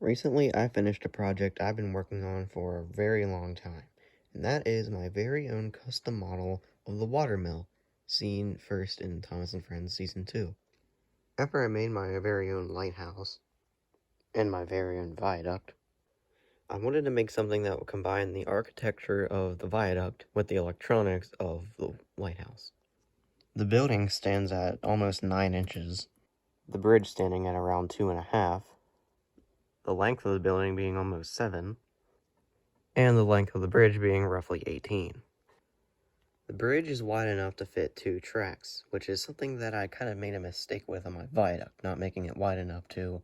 Recently, I finished a project I've been working on for a very long time, and that is my very own custom model of the Watermill, seen first in Thomas & Friends Season 2. After I made my very own lighthouse and my very own viaduct, I wanted to make something that would combine the architecture of the viaduct with the electronics of the lighthouse. The building stands at almost 9 inches, the bridge standing at around 2.5, the length of the building being almost 7, and the length of the bridge being roughly 18. The bridge is wide enough to fit 2 tracks, which is something that I kind of made a mistake with on my viaduct, not making it wide enough to,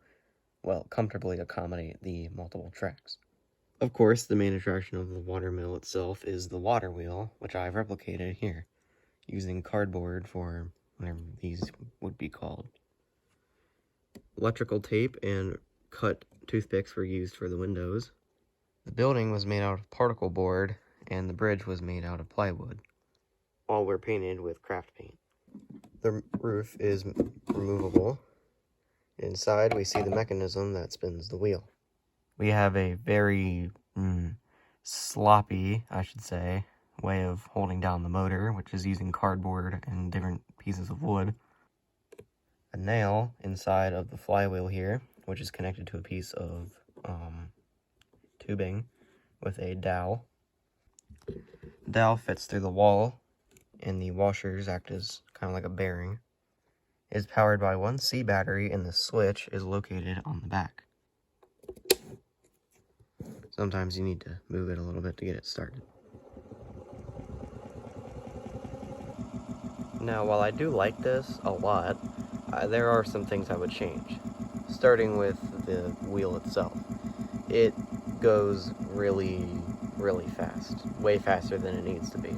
well, comfortably accommodate the multiple tracks. Of course, the main attraction of the watermill itself is the water wheel, which I've replicated here, using cardboard for whatever these would be called. Electrical tape and cut toothpicks were used for the windows. The building was made out of particle board, and the bridge was made out of plywood. All were painted with craft paint. The roof is removable. Inside, we see the mechanism that spins the wheel. We have a very sloppy, I should say, way of holding down the motor, which is using cardboard and different pieces of wood. A nail inside of the flywheel here, which is connected to a piece of tubing with a dowel. The dowel fits through the wall, and the washers act as kind of like a bearing. It is powered by one C battery, and the switch is located on the back. Sometimes you need to move it a little bit to get it started. Now, while I do like this a lot, there are some things I would change. Starting with the wheel itself. It goes really fast. Way faster than it needs to be.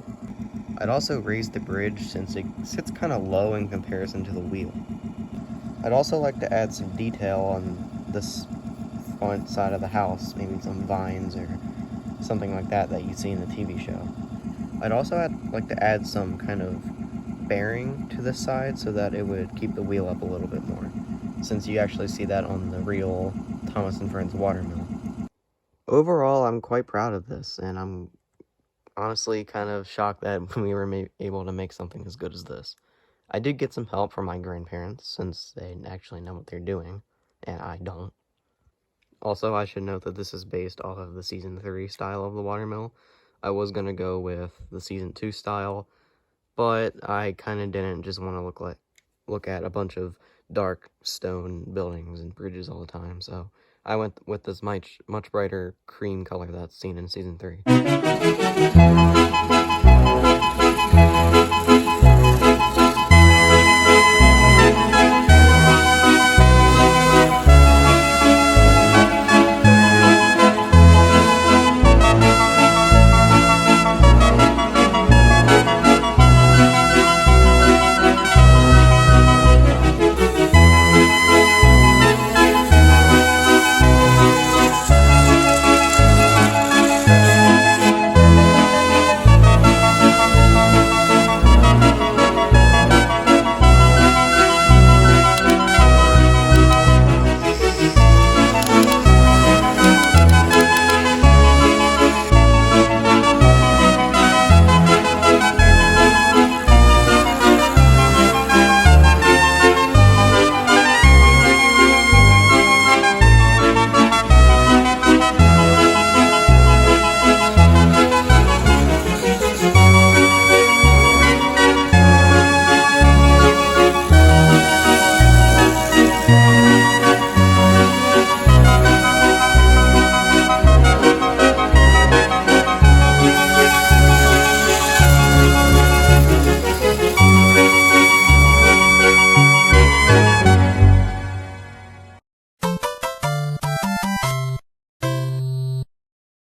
I'd also raise the bridge since it sits kind of low in comparison to the wheel. I'd also like to add some detail on this front side of the house, maybe some vines or something like that you see in the TV show. I'd also like to add some kind of bearing to this side so that it would keep the wheel up a little bit more, since you actually see that on the real Thomas & Friends watermill. Overall, I'm quite proud of this, and I'm honestly kind of shocked that we were able to make something as good as this. I did get some help from my grandparents, since they actually know what they're doing, and I don't. Also, I should note that this is based off of the Season 3 style of the watermill. I was going to go with the Season 2 style, but I kind of didn't just want to look at a bunch of dark stone buildings and bridges all the time, so I went with this much brighter cream color that's seen in Season 3.